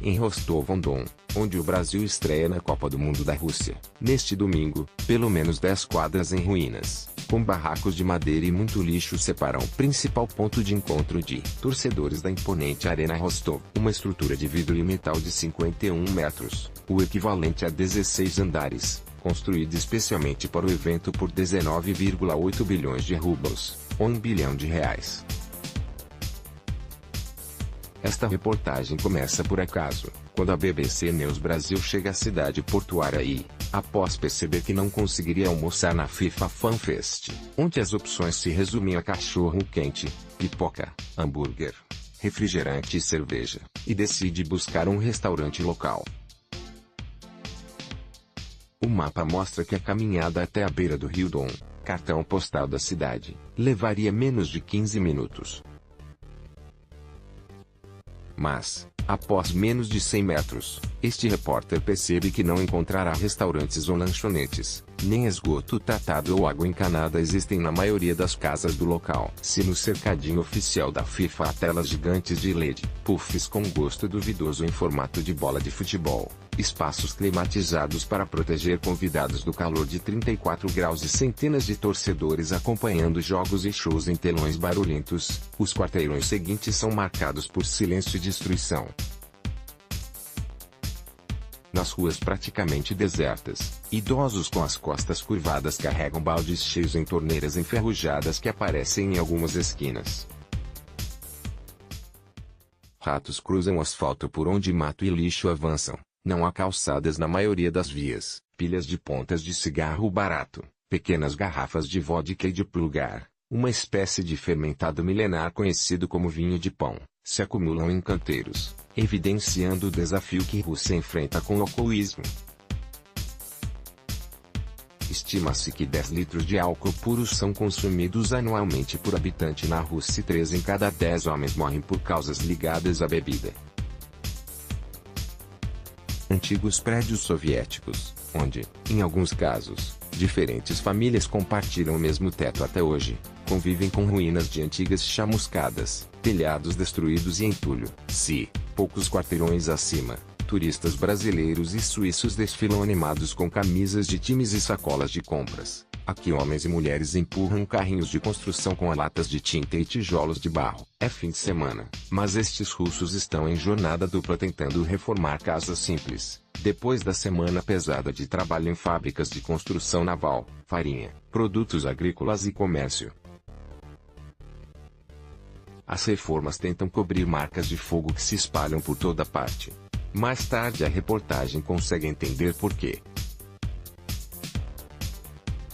em Rostov-on-Don, onde o Brasil estreia na Copa do Mundo da Rússia. Neste domingo, pelo menos 10 quadras em ruínas, com barracos de madeira e muito lixo separam o principal ponto de encontro de torcedores da imponente Arena Rostov. Uma estrutura de vidro e metal de 51 metros, o equivalente a 16 andares, construída especialmente para o evento por 19,8 bilhões de rublos, ou R$1 bilhão. Esta reportagem começa por acaso, quando a BBC News Brasil chega à cidade portuária e, após perceber que não conseguiria almoçar na FIFA Fan Fest, onde as opções se resumem a cachorro quente, pipoca, hambúrguer, refrigerante e cerveja, e decide buscar um restaurante local. O mapa mostra que a caminhada até a beira do Rio Don, cartão postal da cidade, levaria menos de 15 minutos. Mas, após menos de 100 metros, este repórter percebe que não encontrará restaurantes ou lanchonetes, nem esgoto tratado ou água encanada existem na maioria das casas do local. Se no cercadinho oficial da FIFA há telas gigantes de LED, puffs com gosto duvidoso em formato de bola de futebol, espaços climatizados para proteger convidados do calor de 34 graus e centenas de torcedores acompanhando jogos e shows em telões barulhentos, os quarteirões seguintes são marcados por silêncio e destruição. Nas ruas praticamente desertas, idosos com as costas curvadas carregam baldes cheios em torneiras enferrujadas que aparecem em algumas esquinas. Ratos cruzam o asfalto por onde mato e lixo avançam. Não há calçadas na maioria das vias, pilhas de pontas de cigarro barato, pequenas garrafas de vodka e de pulgar, uma espécie de fermentado milenar conhecido como vinho de pão, se acumulam em canteiros, evidenciando o desafio que Rússia enfrenta com o alcoolismo. Estima-se que 10 litros de álcool puro são consumidos anualmente por habitante na Rússia e 3 em cada 10 homens morrem por causas ligadas à bebida. Antigos prédios soviéticos, onde, em alguns casos, diferentes famílias compartilham o mesmo teto até hoje, convivem com ruínas de antigas chamuscadas, telhados destruídos e entulho. Se, poucos quarteirões acima, turistas brasileiros e suíços desfilam animados com camisas de times e sacolas de compras. Aqui homens e mulheres empurram carrinhos de construção com latas de tinta e tijolos de barro. É fim de semana, mas estes russos estão em jornada dupla tentando reformar casas simples, depois da semana pesada de trabalho em fábricas de construção naval, farinha, produtos agrícolas e comércio. As reformas tentam cobrir marcas de fogo que se espalham por toda parte. Mais tarde a reportagem consegue entender por quê.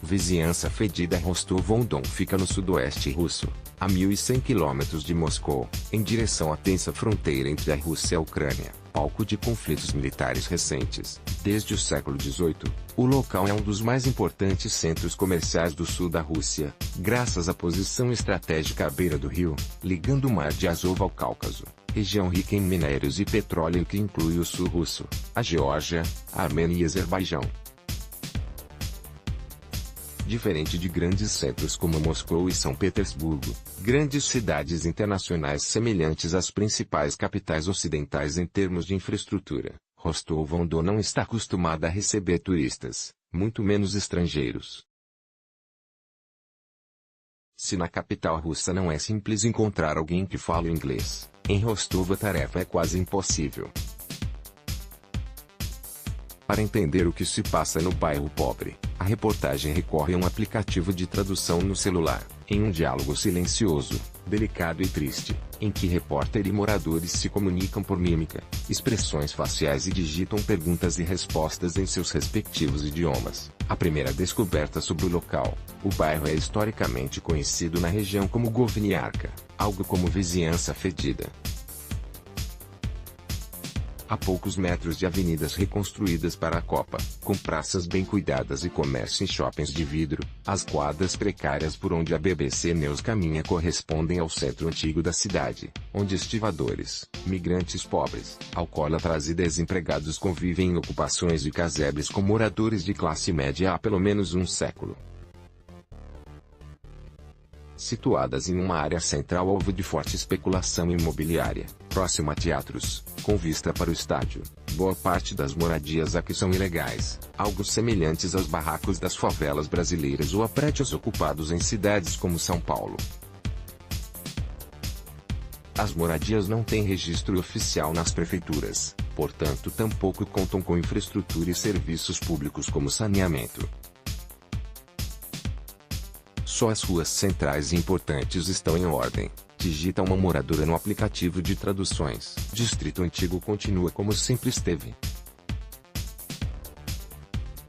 Vizinhança fedida. Rostov-on-Don fica no sudoeste russo, a 1.100 km de Moscou, em direção à tensa fronteira entre a Rússia e a Ucrânia, palco de conflitos militares recentes. Desde o século XVIII, o local é um dos mais importantes centros comerciais do sul da Rússia, graças à posição estratégica à beira do rio, ligando o Mar de Azov ao Cáucaso, região rica em minérios e petróleo que inclui o sul russo, a Geórgia, a Armênia e Azerbaijão. Diferente de grandes centros como Moscou e São Petersburgo, grandes cidades internacionais semelhantes às principais capitais ocidentais em termos de infraestrutura, Rostov-on-Don não está acostumada a receber turistas, muito menos estrangeiros. Se na capital russa não é simples encontrar alguém que fale inglês, em Rostov a tarefa é quase impossível. Para entender o que se passa no bairro pobre, a reportagem recorre a um aplicativo de tradução no celular, em um diálogo silencioso, delicado e triste, em que repórter e moradores se comunicam por mímica, expressões faciais e digitam perguntas e respostas em seus respectivos idiomas. A primeira descoberta sobre o local: o bairro é historicamente conhecido na região como Govniarka, algo como vizinhança fedida. A poucos metros de avenidas reconstruídas para a Copa, com praças bem cuidadas e comércio em shoppings de vidro, as quadras precárias por onde a BBC News caminha correspondem ao centro antigo da cidade, onde estivadores, migrantes pobres, alcoólatras e desempregados convivem em ocupações de casebres com moradores de classe média há pelo menos um século. situadas em uma área central alvo de forte especulação imobiliária, próximo a teatros, com vista para o estádio. Boa parte das moradias aqui são ilegais, algo semelhantes aos barracos das favelas brasileiras ou a prédios ocupados em cidades como São Paulo. As moradias não têm registro oficial nas prefeituras, portanto tampouco contam com infraestrutura e serviços públicos como saneamento. Só as ruas centrais e importantes estão em ordem. Digita uma moradora no aplicativo de traduções. Distrito Antigo continua como sempre esteve.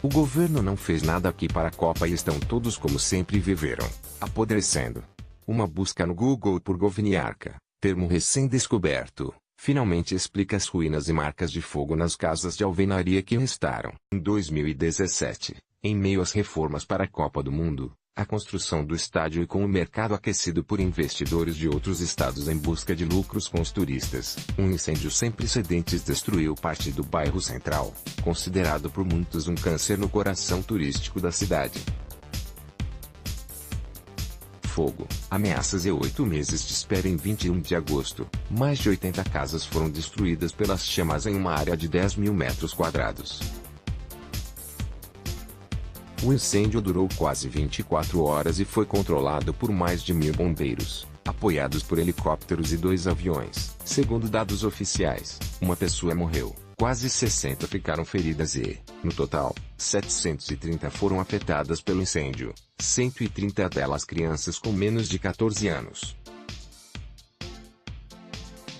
O governo não fez nada aqui para a Copa e estão todos como sempre viveram, apodrecendo. Uma busca no Google por Govniarka, termo recém-descoberto, finalmente explica as ruínas e marcas de fogo nas casas de alvenaria que restaram. Em 2017, em meio às reformas para a Copa do Mundo, a construção do estádio e com o mercado aquecido por investidores de outros estados em busca de lucros com os turistas, um incêndio sem precedentes destruiu parte do bairro central, considerado por muitos um câncer no coração turístico da cidade. Fogo, ameaças e 8 meses de espera. Em 21 de agosto, mais de 80 casas foram destruídas pelas chamas em uma área de 10 mil metros quadrados. O incêndio durou quase 24 horas e foi controlado por mais de 1.000 bombeiros, apoiados por helicópteros e 2 aviões. Segundo dados oficiais, uma pessoa morreu, quase 60 ficaram feridas e, no total, 730 foram afetadas pelo incêndio, 130 delas crianças com menos de 14 anos.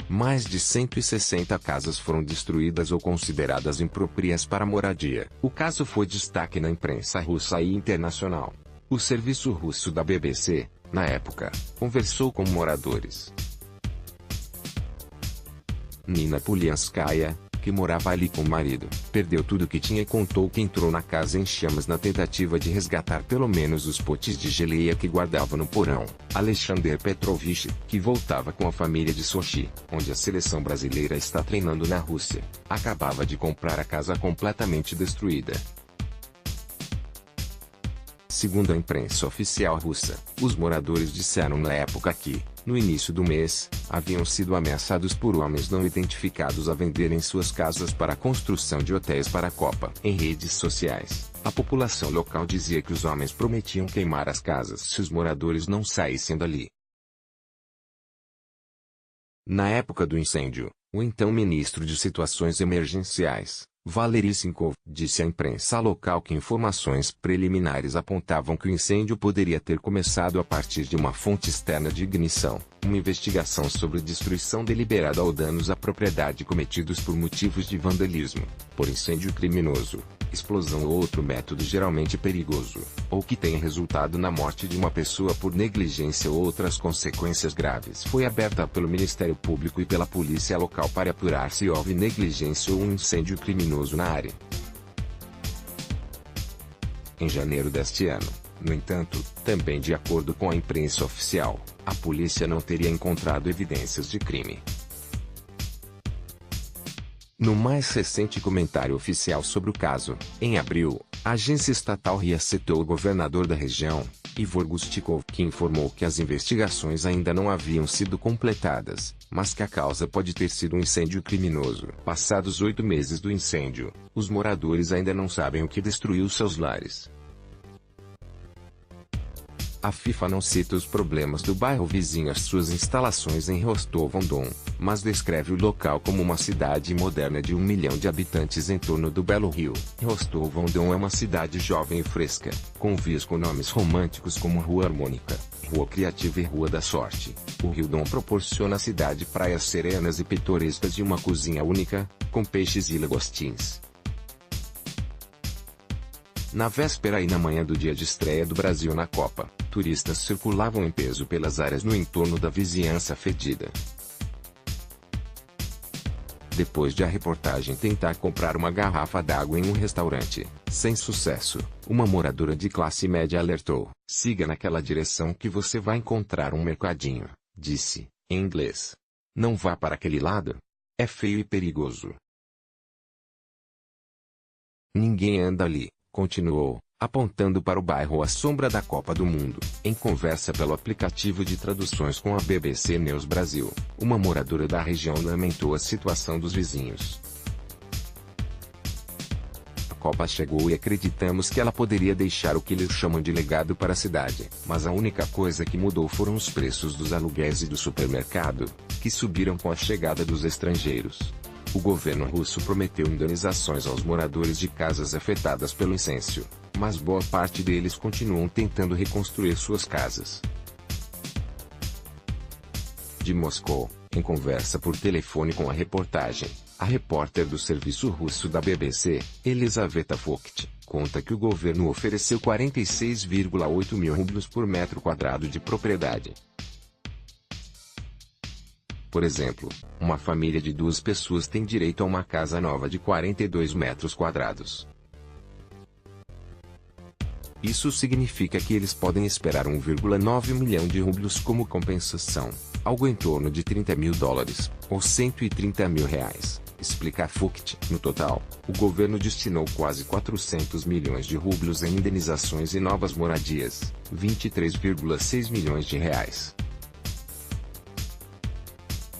Mais de 160 casas foram destruídas ou consideradas impróprias para moradia. O caso foi destaque na imprensa russa e internacional. O serviço russo da BBC, na época, conversou com moradores. Nina Polianskaya, que morava ali com o marido, perdeu tudo que tinha e contou que entrou na casa em chamas na tentativa de resgatar pelo menos os potes de geleia que guardava no porão. Alexander Petrovich, que voltava com a família de Sochi, onde a seleção brasileira está treinando na Rússia, acabava de comprar a casa completamente destruída. Segundo a imprensa oficial russa, os moradores disseram na época que, no início do mês, haviam sido ameaçados por homens não identificados a venderem suas casas para a construção de hotéis para a Copa. Em redes sociais, a população local dizia que os homens prometiam queimar as casas se os moradores não saíssem dali. Na época do incêndio, o então ministro de Situações Emergenciais, Valery Sinkov, disse à imprensa local que informações preliminares apontavam que o incêndio poderia ter começado a partir de uma fonte externa de ignição. Uma investigação sobre destruição deliberada ou danos à propriedade cometidos por motivos de vandalismo, por incêndio criminoso, explosão ou outro método geralmente perigoso, ou que tenha resultado na morte de uma pessoa por negligência ou outras consequências graves, foi aberta pelo Ministério Público e pela polícia local para apurar se houve negligência ou um incêndio criminoso na área. Em janeiro deste ano, no entanto, também de acordo com a imprensa oficial, a polícia não teria encontrado evidências de crime. No mais recente comentário oficial sobre o caso, em abril, a agência estatal RIA citou o governador da região, Ivor Gustikov, que informou que as investigações ainda não haviam sido completadas, mas que a causa pode ter sido um incêndio criminoso. Passados 8 meses do incêndio, os moradores ainda não sabem o que destruiu seus lares. A FIFA não cita os problemas do bairro vizinho às suas instalações em Rostov-on-Don, mas descreve o local como uma cidade moderna de 1 milhão de habitantes em torno do Belo Rio. Rostov-on-Don é uma cidade jovem e fresca, com vias com nomes românticos como Rua Harmônica, Rua Criativa e Rua da Sorte. O Rio Don proporciona à cidade praias serenas e pitorescas e uma cozinha única, com peixes e lagostins. Na véspera e na manhã do dia de estreia do Brasil na Copa, turistas circulavam em peso pelas áreas no entorno da vizinhança fedida. Depois de a reportagem tentar comprar uma garrafa d'água em um restaurante, sem sucesso, uma moradora de classe média alertou: "Siga naquela direção que você vai encontrar um mercadinho", disse, em inglês. "Não vá para aquele lado. É feio e perigoso." "Ninguém anda ali", continuou, Apontando para o bairro à sombra da Copa do Mundo, em conversa pelo aplicativo de traduções com a BBC News Brasil, uma moradora da região lamentou a situação dos vizinhos. A Copa chegou e acreditamos que ela poderia deixar o que eles chamam de legado para a cidade, mas a única coisa que mudou foram os preços dos aluguéis e do supermercado, que subiram com a chegada dos estrangeiros. O governo russo prometeu indenizações aos moradores de casas afetadas pelo incêndio, mas boa parte deles continuam tentando reconstruir suas casas. De Moscou, em conversa por telefone com a reportagem, a repórter do serviço russo da BBC, Elizaveta Fokt, conta que o governo ofereceu 46,8 mil rublos por metro quadrado de propriedade. Por exemplo, uma família de 2 pessoas tem direito a uma casa nova de 42 metros quadrados. Isso significa que eles podem esperar 1,9 milhão de rublos como compensação, algo em torno de 30 mil dólares, ou 130 mil reais, explica Fokt. No total, o governo destinou quase 400 milhões de rublos em indenizações e novas moradias, 23,6 milhões de reais.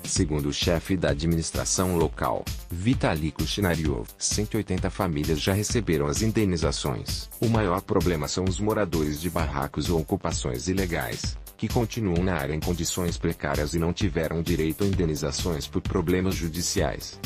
Segundo o chefe da administração local, Vitaly Kushnariov, 180 famílias já receberam as indenizações. O maior problema são os moradores de barracos ou ocupações ilegais, que continuam na área em condições precárias e não tiveram direito a indenizações por problemas judiciais.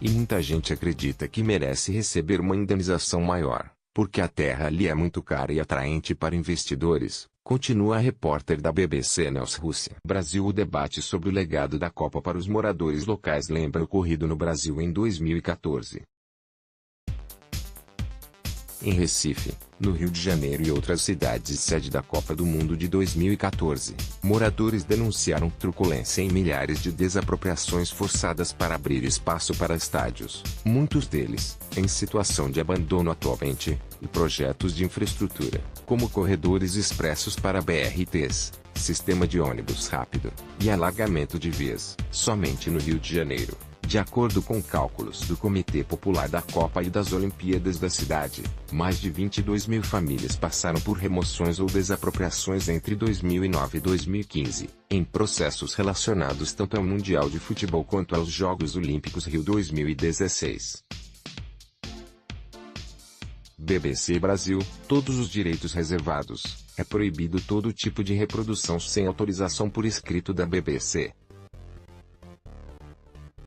E muita gente acredita que merece receber uma indenização maior, porque a terra ali é muito cara e atraente para investidores. Continua a repórter da BBC News Rússia. Brasil. O debate sobre o legado da Copa para os moradores locais lembra o ocorrido no Brasil em 2014. Em Recife, no Rio de Janeiro e outras cidades sede da Copa do Mundo de 2014, moradores denunciaram truculência em milhares de desapropriações forçadas para abrir espaço para estádios, muitos deles, em situação de abandono atualmente, e projetos de infraestrutura, como corredores expressos para BRTs, sistema de ônibus rápido, e alargamento de vias, somente no Rio de Janeiro. De acordo com cálculos do Comitê Popular da Copa e das Olimpíadas da cidade, mais de 22 mil famílias passaram por remoções ou desapropriações entre 2009 e 2015, em processos relacionados tanto ao Mundial de Futebol quanto aos Jogos Olímpicos Rio 2016. BBC Brasil, todos os direitos reservados. É proibido todo tipo de reprodução sem autorização por escrito da BBC.